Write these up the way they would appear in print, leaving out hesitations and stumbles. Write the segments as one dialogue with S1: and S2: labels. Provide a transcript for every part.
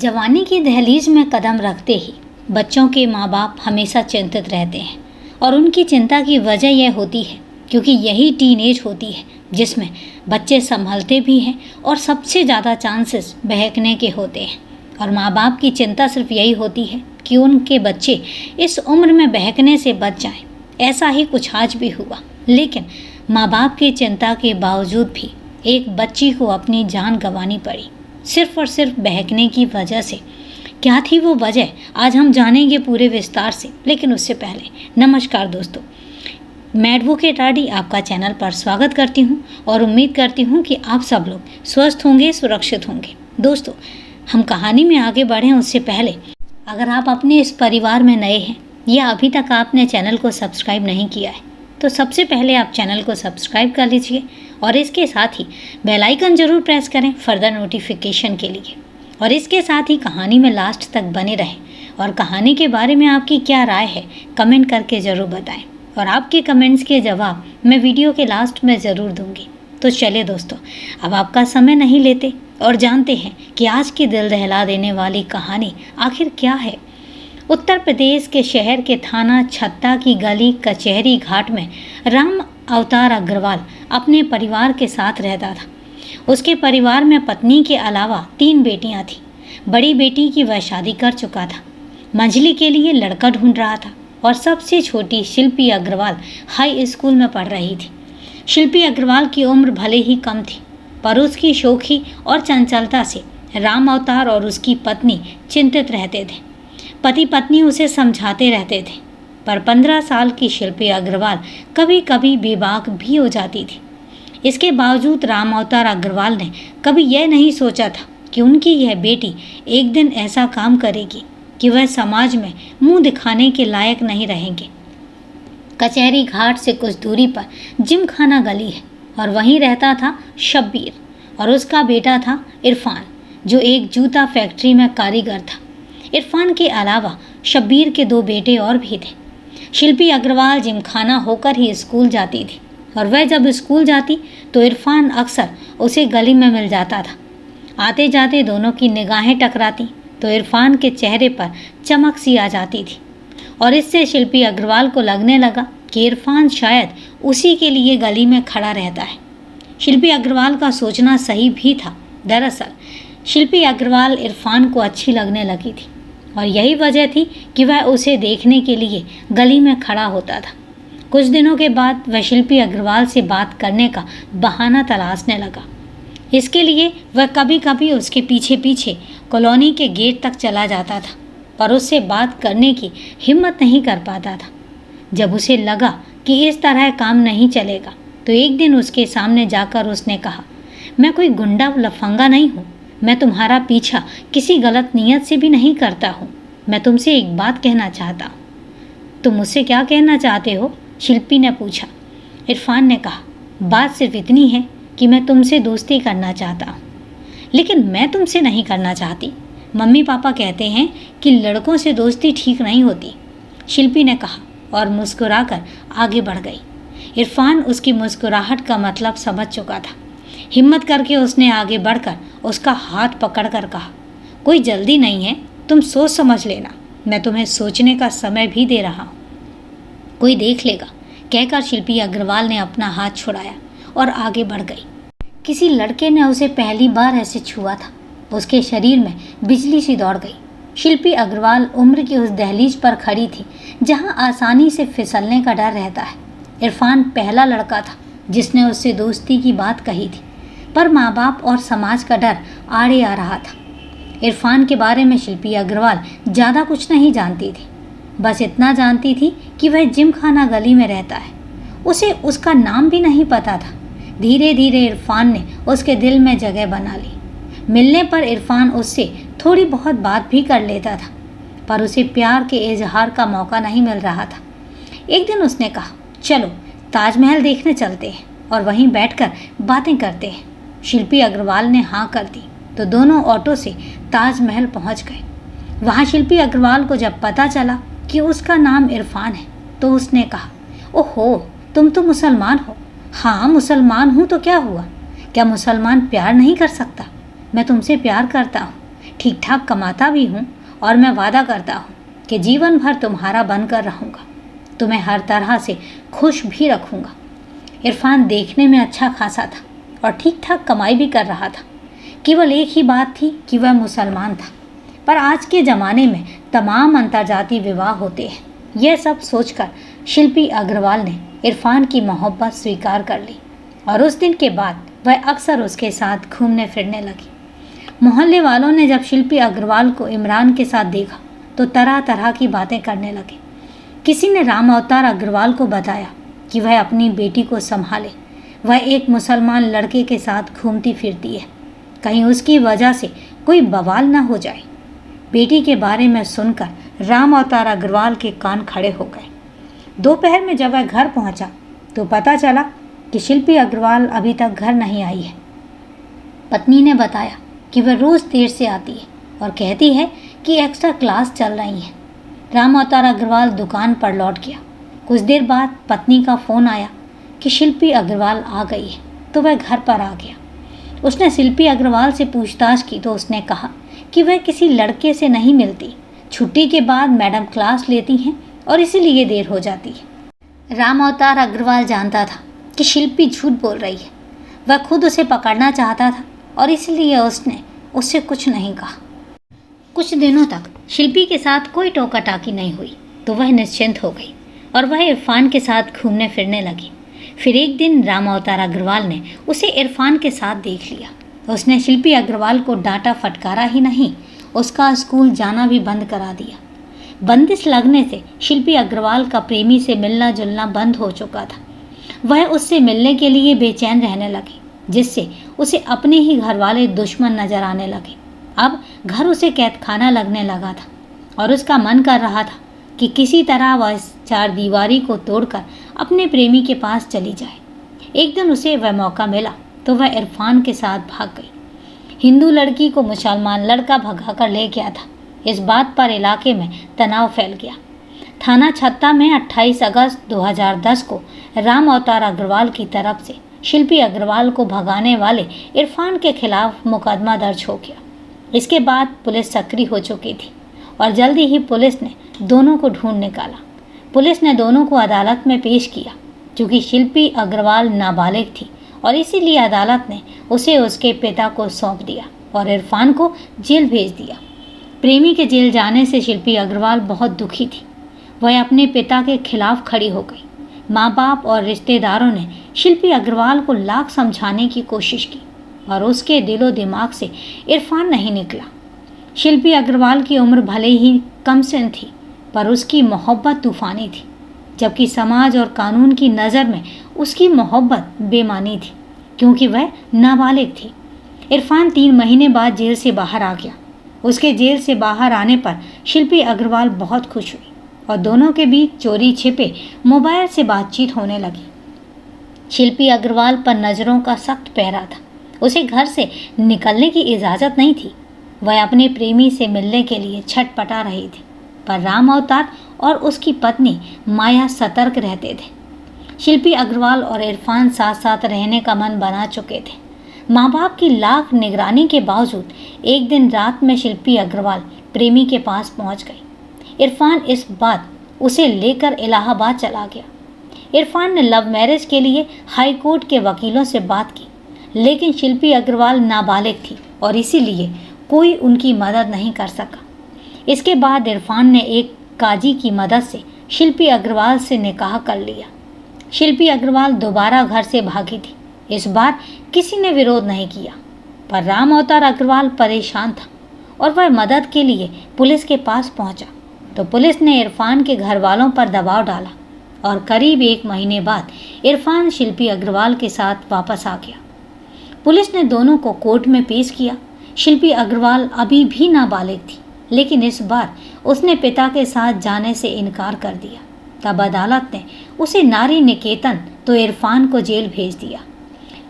S1: जवानी की दहलीज में कदम रखते ही बच्चों के माँ बाप हमेशा चिंतित रहते हैं और उनकी चिंता की वजह यह होती है क्योंकि यही टीनेज होती है जिसमें बच्चे संभलते भी हैं और सबसे ज़्यादा चांसेस बहकने के होते हैं। और माँ बाप की चिंता सिर्फ यही होती है कि उनके बच्चे इस उम्र में बहकने से बच जाएं। ऐसा ही कुछ आज भी हुआ, लेकिन माँ बाप की चिंता के बावजूद भी एक बच्ची को अपनी जान गंवानी पड़ी, सिर्फ और सिर्फ बहकने की वजह से। क्या थी वो वजह, आज हम जानेंगे पूरे विस्तार से। लेकिन उससे पहले नमस्कार दोस्तों, मैं एडवोकेट आरडी आपका चैनल पर स्वागत करती हूं और उम्मीद करती हूं कि आप सब लोग स्वस्थ होंगे, सुरक्षित होंगे। दोस्तों, हम कहानी में आगे बढ़ें उससे पहले अगर आप अपने इस परिवार में नए हैं या अभी तक आपने चैनल को सब्सक्राइब नहीं किया है तो सबसे पहले आप चैनल को सब्सक्राइब कर लीजिए और इसके साथ ही बेल आइकन जरूर प्रेस करें फर्दर नोटिफिकेशन के लिए। और इसके साथ ही कहानी में लास्ट तक बने रहें और कहानी के बारे में आपकी क्या राय है कमेंट करके ज़रूर बताएं और आपके कमेंट्स के जवाब मैं वीडियो के लास्ट में ज़रूर दूंगी। तो चलिए दोस्तों, अब आपका समय नहीं लेते और जानते हैं कि आज की दिल दहला देने वाली कहानी आखिर क्या है। उत्तर प्रदेश के शहर के थाना छत्ता की गली कचहरी घाट में राम अवतार अग्रवाल अपने परिवार के साथ रहता था। उसके परिवार में पत्नी के अलावा 3 बेटियां थीं। बड़ी बेटी की वह शादी कर चुका था, मंझली के लिए लड़का ढूंढ रहा था और सबसे छोटी शिल्पी अग्रवाल हाई स्कूल में पढ़ रही थी। शिल्पी अग्रवाल की उम्र भले ही कम थी, पर उसकी शोखी और चंचलता से राम अवतार और उसकी पत्नी चिंतित रहते थे। पति पत्नी उसे समझाते रहते थे, पर 15 साल की शिल्पी अग्रवाल कभी कभी बेबाक भी हो जाती थी। इसके बावजूद राम अवतार अग्रवाल ने कभी यह नहीं सोचा था कि उनकी यह बेटी एक दिन ऐसा काम करेगी कि वह समाज में मुंह दिखाने के लायक नहीं रहेंगे। कचहरी घाट से कुछ दूरी पर जिमखाना गली है और वहीं रहता था शब्बीर और उसका बेटा था इरफान, जो एक जूता फैक्ट्री में कारीगर था। इरफान के अलावा शब्बीर के 2 बेटे और भी थे। शिल्पी अग्रवाल जिमखाना होकर ही स्कूल जाती थी और वह जब स्कूल जाती तो इरफान अक्सर उसे गली में मिल जाता था। आते जाते दोनों की निगाहें टकराती तो इरफान के चेहरे पर चमक सी आ जाती थी और इससे शिल्पी अग्रवाल को लगने लगा कि इरफान शायद उसी के लिए गली में खड़ा रहता है। शिल्पी अग्रवाल का सोचना सही भी था। दरअसल शिल्पी अग्रवाल इरफान को अच्छी लगने लगी थी और यही वजह थी कि वह उसे देखने के लिए गली में खड़ा होता था। कुछ दिनों के बाद वह शिल्पी अग्रवाल से बात करने का बहाना तलाशने लगा। इसके लिए वह कभी कभी उसके पीछे पीछे कॉलोनी के गेट तक चला जाता था, पर उससे बात करने की हिम्मत नहीं कर पाता था। जब उसे लगा कि इस तरह काम नहीं चलेगा तो एक दिन उसके सामने जाकर उसने कहा, मैं कोई गुंडा लफंगा नहीं हूँ, मैं तुम्हारा पीछा किसी गलत नीयत से भी नहीं करता हूँ। मैं तुमसे एक बात कहना चाहता हूँ। तुम मुझसे क्या कहना चाहते हो? शिल्पी ने पूछा। इरफान ने कहा, बात सिर्फ इतनी है कि मैं तुमसे दोस्ती करना चाहता हूँ, लेकिन मैं तुमसे नहीं करना चाहती। मम्मी पापा कहते हैं कि लड़कों से दोस्ती ठीक नहीं होती, शिल्पी ने कहा और मुस्कुराकर आगे बढ़ गई। इरफान उसकी मुस्कुराहट का मतलब समझ चुका था। हिम्मत करके उसने आगे बढ़कर उसका हाथ पकड़कर कहा, कोई जल्दी नहीं है, तुम सोच समझ लेना, मैं तुम्हें सोचने का समय भी दे रहा हूँ, कोई देख लेगा। कहकर शिल्पी अग्रवाल ने अपना हाथ छुड़ाया और आगे बढ़ गई। किसी लड़के ने उसे पहली बार ऐसे छुआ था, उसके शरीर में बिजली सी दौड़ गई। शिल्पी अग्रवाल उम्र की उस दहलीज पर खड़ी थी जहाँ आसानी से फिसलने का डर रहता है। इरफान पहला लड़का था जिसने उससे दोस्ती की बात कही थी, पर माँ बाप और समाज का डर आड़े आ रहा था। इरफान के बारे में शिल्पी अग्रवाल ज़्यादा कुछ नहीं जानती थी, बस इतना जानती थी कि वह जिमखाना गली में रहता है। उसे उसका नाम भी नहीं पता था। धीरे धीरे इरफान ने उसके दिल में जगह बना ली। मिलने पर इरफान उससे थोड़ी बहुत बात भी कर लेता था, पर उसे प्यार के इजहार का मौका नहीं मिल रहा था। एक दिन उसने कहा, चलो ताजमहल देखने चलते हैं और वहीं बैठकर बातें करते हैं। शिल्पी अग्रवाल ने हाँ कर दी तो दोनों ऑटो से ताजमहल पहुंच गए। वहाँ शिल्पी अग्रवाल को जब पता चला कि उसका नाम इरफान है तो उसने कहा, ओहो, तुम तो मुसलमान हो। हाँ, मुसलमान हूँ तो क्या हुआ? क्या मुसलमान प्यार नहीं कर सकता? मैं तुमसे प्यार करता हूँ। ठीक ठाक कमाता भी हूँ और मैं वादा करता हूँ कि जीवन भर तुम्हारा बनकर रहूँगा, तुम्हें हर तरह से खुश भी रखूँगा। इरफान देखने में अच्छा खासा था और ठीक ठाक कमाई भी कर रहा था। केवल एक ही बात थी कि वह मुसलमान था। पर आज के ज़माने में तमाम अंतर्जातीय विवाह होते हैं। यह सब सोचकर शिल्पी अग्रवाल ने इरफान की मोहब्बत स्वीकार कर ली और उस दिन के बाद वह अक्सर उसके साथ घूमने फिरने लगी। मोहल्ले वालों ने जब शिल्पी अग्रवाल को इमरान के साथ देखा तो तरह तरह की बातें करने लगे। किसी ने राम अवतार अग्रवाल को बताया कि वह अपनी बेटी को संभाले, वह एक मुसलमान लड़के के साथ घूमती फिरती है, कहीं उसकी वजह से कोई बवाल न हो जाए। बेटी के बारे में सुनकर राम अवतार अग्रवाल के कान खड़े हो गए। दोपहर में जब वह घर पहुंचा तो पता चला कि शिल्पी अग्रवाल अभी तक घर नहीं आई है। पत्नी ने बताया कि वह रोज़ देर से आती है और कहती है कि एक्स्ट्रा क्लास चल रही है। राम अवतार अग्रवाल दुकान पर लौट गया। कुछ देर बाद पत्नी का फ़ोन आया कि शिल्पी अग्रवाल आ गई है, तो वह घर पर आ गया। उसने शिल्पी अग्रवाल से पूछताछ की तो उसने कहा कि वह किसी लड़के से नहीं मिलती, छुट्टी के बाद मैडम क्लास लेती हैं और इसीलिए देर हो जाती है। राम अवतार अग्रवाल जानता था कि शिल्पी झूठ बोल रही है। वह खुद उसे पकड़ना चाहता था और इसलिए उसने उससे कुछ नहीं कहा। कुछ दिनों तक शिल्पी के साथ कोई टोका टाकी नहीं हुई तो वह निश्चिंत हो गई और वह इरफान के साथ घूमने फिरने लगी। फिर एक दिन राम अवतार अग्रवाल ने उसे इरफान के साथ देख लिया। उसने शिल्पी अग्रवाल को डांटा फटकारा ही नहीं, उसका स्कूल जाना भी बंद करा दिया। बंदिश लगने से शिल्पी अग्रवाल का प्रेमी से मिलना जुलना बंद हो चुका था। वह उससे मिलने के लिए बेचैन रहने लगी, जिससे उसे अपने ही घर वाले दुश्मन नजर आने लगे। अब घर उसे कैदखाना लगने लगा था और उसका मन कर रहा था कि किसी तरह वह इस चारदीवारी को तोड़कर अपने प्रेमी के पास चली जाए। एक दिन उसे वह मौका मिला तो वह इरफान के साथ भाग गई। हिंदू लड़की को मुसलमान लड़का भगा कर ले गया था। इस बात पर इलाके में तनाव फैल गया। थाना छत्ता में 28 अगस्त 2010 को राम अवतार अग्रवाल की तरफ से शिल्पी अग्रवाल को भगाने वाले इरफान के खिलाफ मुकदमा दर्ज हो गया। इसके बाद पुलिस सक्रिय हो चुकी थी और जल्दी ही पुलिस ने दोनों को ढूंढ निकाला। पुलिस ने दोनों को अदालत में पेश किया। क्योंकि शिल्पी अग्रवाल नाबालिग थी और इसीलिए अदालत ने उसे उसके पिता को सौंप दिया और इरफान को जेल भेज दिया। प्रेमी के जेल जाने से शिल्पी अग्रवाल बहुत दुखी थी। वह अपने पिता के खिलाफ खड़ी हो गई। माँ बाप और रिश्तेदारों ने शिल्पी अग्रवाल को लाख समझाने की कोशिश की और उसके दिलो दिमाग से इरफान नहीं निकला। शिल्पी अग्रवाल की उम्र भले ही कम सिन थी पर उसकी मोहब्बत तूफ़ानी थी, जबकि समाज और कानून की नज़र में उसकी मोहब्बत बेमानी थी क्योंकि वह नाबालिग थी। इरफान 3 महीने बाद जेल से बाहर आ गया। उसके जेल से बाहर आने पर शिल्पी अग्रवाल बहुत खुश हुई और दोनों के बीच चोरी छिपे मोबाइल से बातचीत होने लगी। शिल्पी अग्रवाल पर नज़रों का सख्त पहरा था। उसे घर से निकलने की इजाज़त नहीं थी। वह अपने प्रेमी से मिलने के लिए छटपटा रही थी, पर राम अवतार और उसकी पत्नी माया सतर्क रहते थे। शिल्पी अग्रवाल और इरफान साथ साथ रहने का मन बना चुके थे। माँ बाप की लाख निगरानी के बावजूद एक दिन रात में शिल्पी अग्रवाल प्रेमी के पास पहुँच गई। इरफान इस बात उसे लेकर इलाहाबाद चला गया। इरफान ने लव मैरिज के लिए हाई कोर्ट के वकीलों से बात की, लेकिन शिल्पी अग्रवाल नाबालिग थी और इसीलिए कोई उनकी मदद नहीं कर सका। इसके बाद इरफान ने एक काजी की मदद से शिल्पी अग्रवाल से निकाह कर लिया। शिल्पी अग्रवाल दोबारा घर से भागी थी। इस बार किसी ने विरोध नहीं किया, पर राम अवतार अग्रवाल परेशान था और वह मदद के लिए पुलिस के पास पहुंचा तो पुलिस ने इरफान के घर वालों पर दबाव डाला और करीब 1 महीने बाद इरफान शिल्पी अग्रवाल के साथ वापस आ गया। पुलिस ने दोनों को कोर्ट में पेश किया। शिल्पी अग्रवाल अभी भी नाबालिग थी, लेकिन इस बार उसने पिता के साथ जाने से इनकार कर दिया। तब अदालत ने उसे नारी निकेतन तो इरफान को जेल भेज दिया।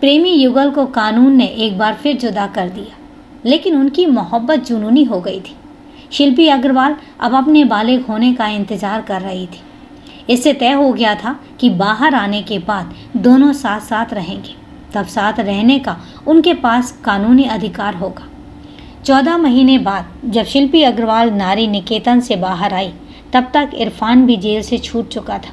S1: प्रेमी युगल को कानून ने एक बार फिर जुदा कर दिया, लेकिन उनकी मोहब्बत जुनूनी हो गई थी। शिल्पी अग्रवाल अब अपने बालिग होने का इंतजार कर रही थी। इससे तय हो गया था कि बाहर आने के बाद दोनों साथ साथ रहेंगे, तब साथ रहने का उनके पास कानूनी अधिकार होगा। 14 महीने बाद जब शिल्पी अग्रवाल नारी निकेतन से बाहर आई, तब तक इरफान भी जेल से छूट चुका था।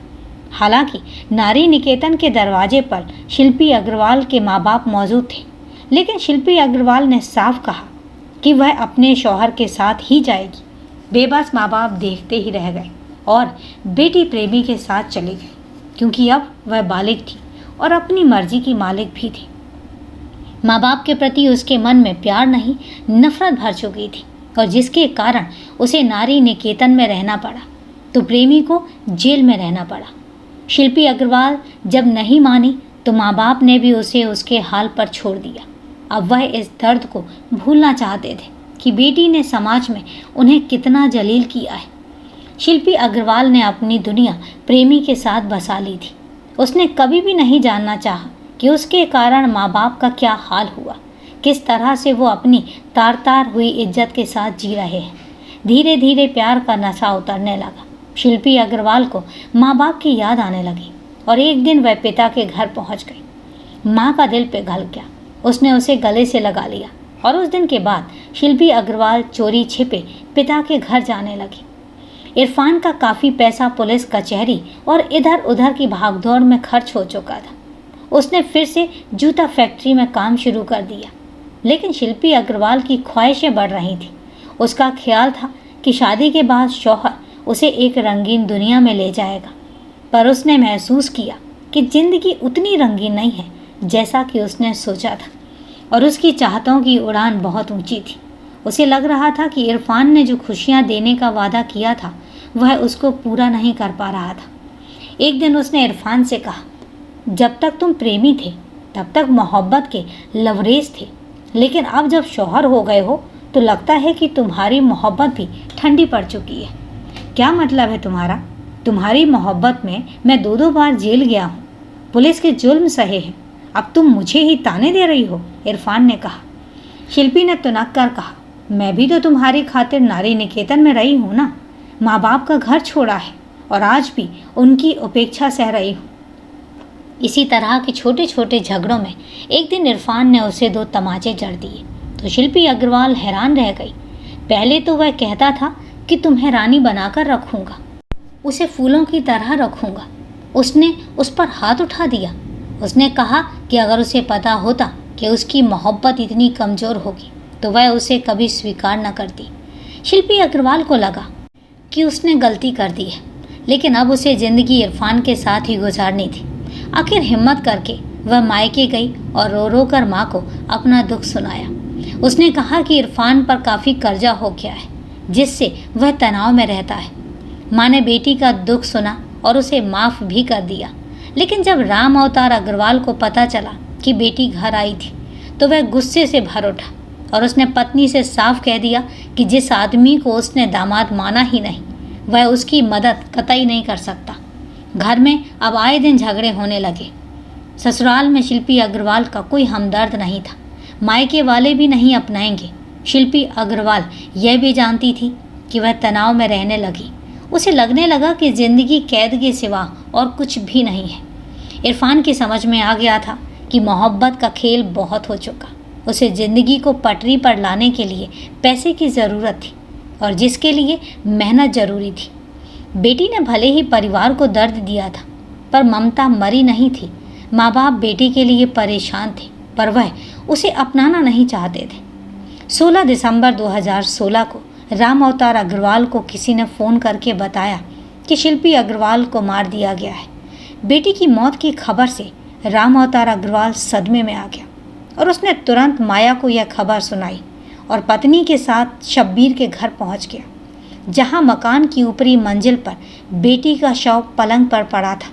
S1: हालांकि नारी निकेतन के दरवाजे पर शिल्पी अग्रवाल के माँ बाप मौजूद थे, लेकिन शिल्पी अग्रवाल ने साफ कहा कि वह अपने शौहर के साथ ही जाएगी। बेबस माँ बाप देखते ही रह गए और बेटी प्रेमी के साथ चली गई, क्योंकि अब वह बालिग थी और अपनी मर्जी की मालिक भी थी। माँ बाप के प्रति उसके मन में प्यार नहीं, नफरत भर चुकी थी, और जिसके कारण उसे नारी निकेतन में रहना पड़ा तो प्रेमी को जेल में रहना पड़ा। शिल्पी अग्रवाल जब नहीं मानी तो माँ बाप ने भी उसे उसके हाल पर छोड़ दिया। अब वह इस दर्द को भूलना चाहते थे कि बेटी ने समाज में उन्हें कितना जलील किया है। शिल्पी अग्रवाल ने अपनी दुनिया प्रेमी के साथ बसा ली थी। उसने कभी भी नहीं जानना चाहा कि उसके कारण माँ बाप का क्या हाल हुआ, किस तरह से वो अपनी तार तार हुई इज्जत के साथ जी रहे हैं। धीरे धीरे प्यार का नशा उतरने लगा। शिल्पी अग्रवाल को माँ बाप की याद आने लगी और एक दिन वह पिता के घर पहुँच गई। माँ का दिल पिघल गया। उसने उसे गले से लगा लिया और उस दिन के बाद शिल्पी अग्रवाल चोरी छिपे पिता के घर जाने लगी। इरफान का काफ़ी पैसा पुलिस कचहरी और इधर उधर की भागदौड़ में खर्च हो चुका था। उसने फिर से जूता फैक्ट्री में काम शुरू कर दिया, लेकिन शिल्पी अग्रवाल की ख्वाहिशें बढ़ रही थीं। उसका ख्याल था कि शादी के बाद शौहर उसे एक रंगीन दुनिया में ले जाएगा, पर उसने महसूस किया कि ज़िंदगी उतनी रंगीन नहीं है जैसा कि उसने सोचा था, और उसकी चाहतों की उड़ान बहुत ऊंची थी। उसे लग रहा था कि इरफान ने जो खुशियां देने का वादा किया था वह उसको पूरा नहीं कर पा रहा था। एक दिन उसने इरफान से कहा, जब तक तुम प्रेमी थे तब तक मोहब्बत के लवरेज थे, लेकिन अब जब शौहर हो गए हो तो लगता है कि तुम्हारी मोहब्बत भी ठंडी पड़ चुकी है। क्या मतलब है तुम्हारा? तुम्हारी मोहब्बत में मैं 2-2 बार जेल गया हूँ, पुलिस के जुल्म सहे हैं, अब तुम मुझे ही ताने दे रही हो, इरफान ने कहा। शिल्पी ने तुनक कर कहा, मैं भी तो तुम्हारी खातिर नारी निकेतन में रही हूँ ना, माँ बाप का घर छोड़ा है और आज भी उनकी उपेक्षा सह रही हूँ। इसी तरह के छोटे छोटे झगड़ों में एक दिन इरफान ने उसे 2 तमाचे जड़ दिए तो शिल्पी अग्रवाल हैरान रह गई। पहले तो वह कहता था कि तुम्हें रानी बनाकर रखूँगा, उसे फूलों की तरह रखूँगा। उसने उस पर हाथ उठा दिया। उसने कहा कि अगर उसे पता होता कि उसकी मोहब्बत इतनी कमज़ोर होगी तो वह उसे कभी स्वीकार न करती। शिल्पी अग्रवाल को लगा कि उसने गलती कर दी है, लेकिन अब उसे ज़िंदगी इरफान के साथ ही गुजारनी थी। आखिर हिम्मत करके वह मायके गई और रो रो कर माँ को अपना दुख सुनाया। उसने कहा कि इरफान पर काफ़ी कर्जा हो गया है, जिससे वह तनाव में रहता है। माँ ने बेटी का दुख सुना और उसे माफ़ भी कर दिया, लेकिन जब राम अवतार अग्रवाल को पता चला कि बेटी घर आई थी तो वह गुस्से से भर उठा और उसने पत्नी से साफ कह दिया कि जिस आदमी को उसने दामाद माना ही नहीं वह उसकी मदद कतई नहीं कर सकता। घर में अब आए दिन झगड़े होने लगे। ससुराल में शिल्पी अग्रवाल का कोई हमदर्द नहीं था, मायके वाले भी नहीं अपनाएंगे। शिल्पी अग्रवाल यह भी जानती थी कि वह तनाव में रहने लगी। उसे लगने लगा कि ज़िंदगी कैद के सिवा और कुछ भी नहीं है। इरफान की समझ में आ गया था कि मोहब्बत का खेल बहुत हो चुका। उसे ज़िंदगी को पटरी पर लाने के लिए पैसे की ज़रूरत थी और जिसके लिए मेहनत ज़रूरी थी। बेटी ने भले ही परिवार को दर्द दिया था, पर ममता मरी नहीं थी। माँ बाप बेटी के लिए परेशान थे, पर वह उसे अपनाना नहीं चाहते थे। 16 दिसंबर 2016 को राम अवतार अग्रवाल को किसी ने फ़ोन करके बताया कि शिल्पी अग्रवाल को मार दिया गया है। बेटी की मौत की खबर से राम अवतार अग्रवाल सदमे में आ गया और उसने तुरंत माया को यह खबर सुनाई और पत्नी के साथ शब्बीर के घर पहुंच गया, जहां मकान की ऊपरी मंजिल पर बेटी का शव पलंग पर पड़ा था।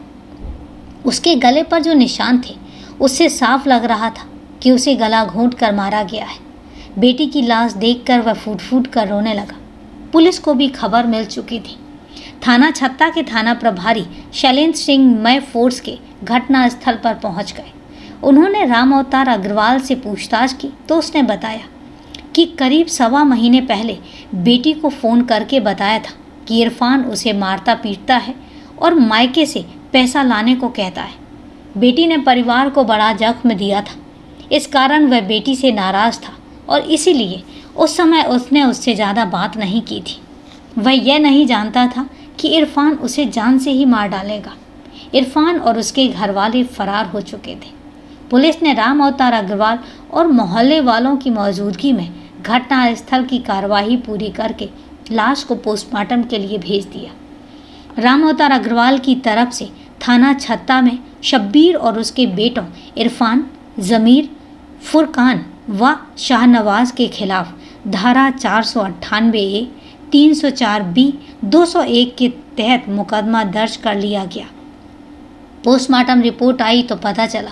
S1: उसके गले पर जो निशान थे उससे साफ लग रहा था कि उसे गला घोंट कर मारा गया है। बेटी की लाश देखकर वह फूट फूट कर रोने लगा। पुलिस को भी खबर मिल चुकी थी। थाना छत्ता के थाना प्रभारी शैलेंद्र सिंह मय फोर्स के घटना स्थल पर पहुंच गए। उन्होंने राम अवतार अग्रवाल से पूछताछ की तो उसने बताया कि करीब 1.25 महीने पहले बेटी को फ़ोन करके बताया था कि इरफान उसे मारता पीटता है और मायके से पैसा लाने को कहता है। बेटी ने परिवार को बड़ा जख्म दिया था, इस कारण वह बेटी से नाराज़ था और इसीलिए उस समय उसने उससे ज़्यादा बात नहीं की थी। वह यह नहीं जानता था कि इरफान उसे जान से ही मार डालेगा। इरफान और उसके घरवाले फरार हो चुके थे। पुलिस ने राम अवतार अग्रवाल और मोहल्ले वालों की मौजूदगी में घटनास्थल की कार्रवाई पूरी करके लाश को पोस्टमार्टम के लिए भेज दिया। राम अवतार अग्रवाल की तरफ से थाना छत्ता में शब्बीर और उसके बेटों इरफान, ज़मीर, फुरकान व शाहनवाज के खिलाफ धारा 498A, 304B, 201 के तहत मुकदमा दर्ज कर लिया गया। पोस्टमार्टम रिपोर्ट आई तो पता चला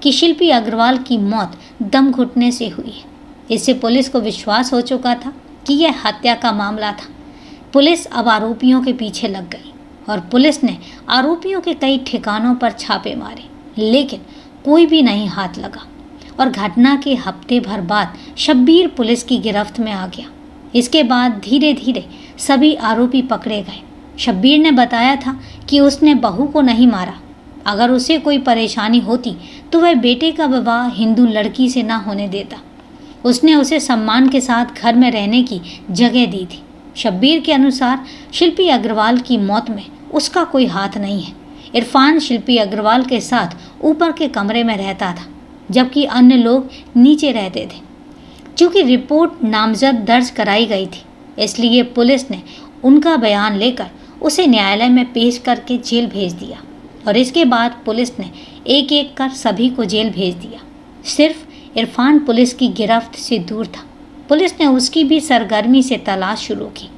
S1: कि शिल्पी अग्रवाल की मौत दम घुटने से हुई है। इससे पुलिस को विश्वास हो चुका था कि यह हत्या का मामला था। पुलिस अब आरोपियों के पीछे लग गई और पुलिस ने आरोपियों के कई ठिकानों पर छापे मारे, लेकिन कोई भी नहीं हाथ लगा और घटना के हफ्ते भर बाद शब्बीर पुलिस की गिरफ्त में आ गया। इसके बाद धीरे धीरे सभी आरोपी पकड़े गए। शब्बीर ने बताया था कि उसने बहू को नहीं मारा। अगर उसे कोई परेशानी होती तो वह बेटे का विवाह हिंदू लड़की से ना होने देता। उसने उसे सम्मान के साथ घर में रहने की जगह दी थी। शब्बीर के अनुसार शिल्पी अग्रवाल की मौत में उसका कोई हाथ नहीं है। इरफान शिल्पी अग्रवाल के साथ ऊपर के कमरे में रहता था, जबकि अन्य लोग नीचे रहते थे। चूँकि रिपोर्ट नामजद दर्ज कराई गई थी, इसलिए पुलिस ने उनका बयान लेकर उसे न्यायालय में पेश करके जेल भेज दिया और इसके बाद पुलिस ने एक एक कर सभी को जेल भेज दिया। सिर्फ इरफान पुलिस की गिरफ्त से दूर था। पुलिस ने उसकी भी सरगर्मी से तलाश शुरू की।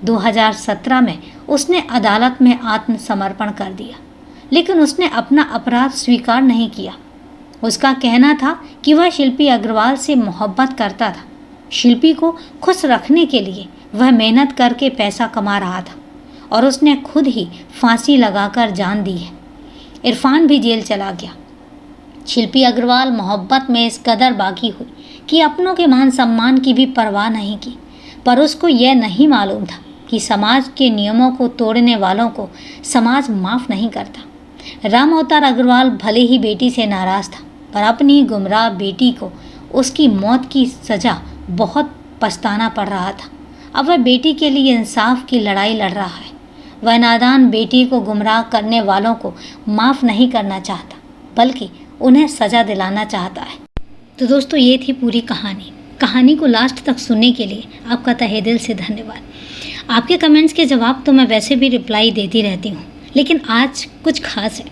S1: 2017 में उसने अदालत में आत्मसमर्पण कर दिया, लेकिन उसने अपना अपराध स्वीकार नहीं किया। उसका कहना था कि वह शिल्पी अग्रवाल से मोहब्बत करता था। शिल्पी को खुश रखने के लिए वह मेहनत करके पैसा कमा रहा था और उसने खुद ही फांसी लगाकर जान दी है। इरफान भी जेल चला गया। शिल्पी अग्रवाल मोहब्बत में इस कदर बागी हुई कि अपनों के मान सम्मान की भी परवाह नहीं की, पर उसको यह नहीं मालूम था कि समाज के नियमों को तोड़ने वालों को समाज माफ़ नहीं करता। राम अवतार अग्रवाल भले ही बेटी से नाराज़ था, पर अपनी गुमराह बेटी को उसकी मौत की सज़ा बहुत पछताना पड़ रहा था। अब वह बेटी के लिए इंसाफ की लड़ाई लड़ रहा है। वह नादान बेटी को गुमराह करने वालों को माफ़ नहीं करना चाहता, बल्कि उन्हें सज़ा दिलाना चाहता है। तो दोस्तों, ये थी पूरी कहानी को लास्ट तक सुनने के लिए आपका तहे दिल से धन्यवाद। आपके कमेंट्स के जवाब तो मैं वैसे भी रिप्लाई देती रहती हूँ, लेकिन आज कुछ खास है।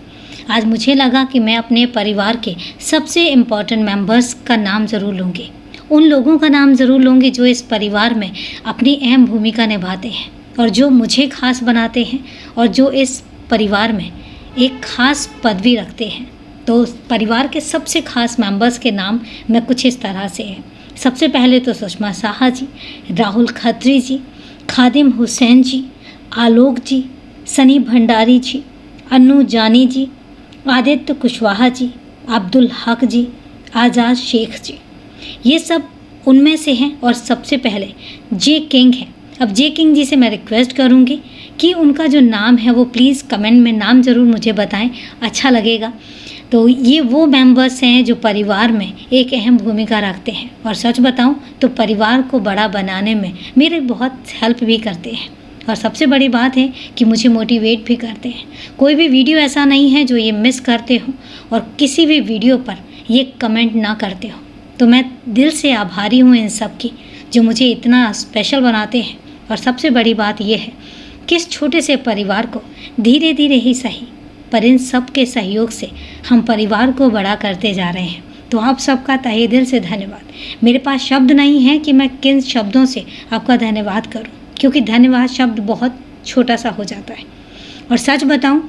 S1: आज मुझे लगा कि मैं अपने परिवार के सबसे इम्पॉर्टेंट मेंबर्स का नाम ज़रूर लूँगी। उन लोगों का नाम ज़रूर लूँगी जो इस परिवार में अपनी अहम भूमिका निभाते हैं और जो मुझे खास बनाते हैं और जो इस परिवार में एक ख़ास पदवी रखते हैं। तो परिवार के सबसे खास मेंबर्स के नाम मैं कुछ इस तरह से हैं। सबसे पहले तो सुषमा साहा जी, राहुल खत्री जी, खादिम हुसैन जी, आलोक जी, सनी भंडारी जी, अन्नू जानी जी, आदित्य कुशवाहा जी, अब्दुल हक जी, आज़ाद शेख जी, ये सब उनमें से हैं। और सबसे पहले जे किंग हैं। अब जे किंग जी से मैं रिक्वेस्ट करूंगी कि उनका जो नाम है वो प्लीज़ कमेंट में नाम ज़रूर मुझे बताएं, अच्छा लगेगा। तो ये वो मेंबर्स हैं जो परिवार में एक अहम भूमिका रखते हैं और सच बताऊं तो परिवार को बड़ा बनाने में मेरे बहुत हेल्प भी करते हैं और सबसे बड़ी बात है कि मुझे मोटिवेट भी करते हैं। कोई भी वीडियो ऐसा नहीं है जो ये मिस करते हो और किसी भी वीडियो पर ये कमेंट ना करते हो। तो मैं दिल से आभारी हूँ इन सब की जो मुझे इतना स्पेशल बनाते हैं। और सबसे बड़ी बात यह है कि इस छोटे से परिवार को धीरे धीरे ही सही, पर इन सब के सहयोग से हम परिवार को बड़ा करते जा रहे हैं। तो आप सबका तहे दिल से धन्यवाद। मेरे पास शब्द नहीं है कि मैं किन शब्दों से आपका धन्यवाद करूं, क्योंकि धन्यवाद शब्द बहुत छोटा सा हो जाता है। और सच बताऊं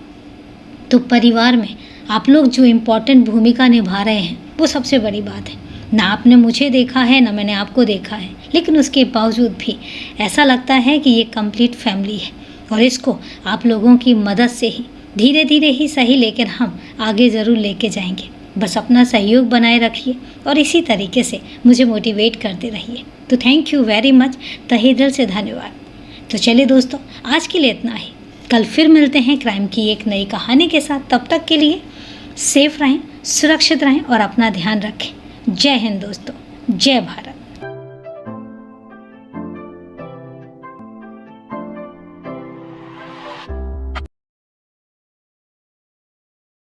S1: तो परिवार में आप लोग जो इम्पोर्टेंट भूमिका निभा रहे हैं वो सबसे बड़ी बात है। ना आपने मुझे देखा है ना मैंने आपको देखा है, लेकिन उसके बावजूद भी ऐसा लगता है कि ये कंप्लीट फैमिली है और इसको आप लोगों की मदद से ही धीरे धीरे ही सही, लेकिन हम आगे ज़रूर लेके जाएंगे। बस अपना सहयोग बनाए रखिए और इसी तरीके से मुझे मोटिवेट करते रहिए। तो थैंक यू वेरी मच, तहे दिल से धन्यवाद। तो चलिए दोस्तों, आज के लिए इतना ही। कल फिर मिलते हैं क्राइम की एक नई कहानी के साथ। तब तक के लिए सेफ रहें, सुरक्षित रहें और अपना ध्यान रखें। जय हिंद दोस्तों, जय भारत।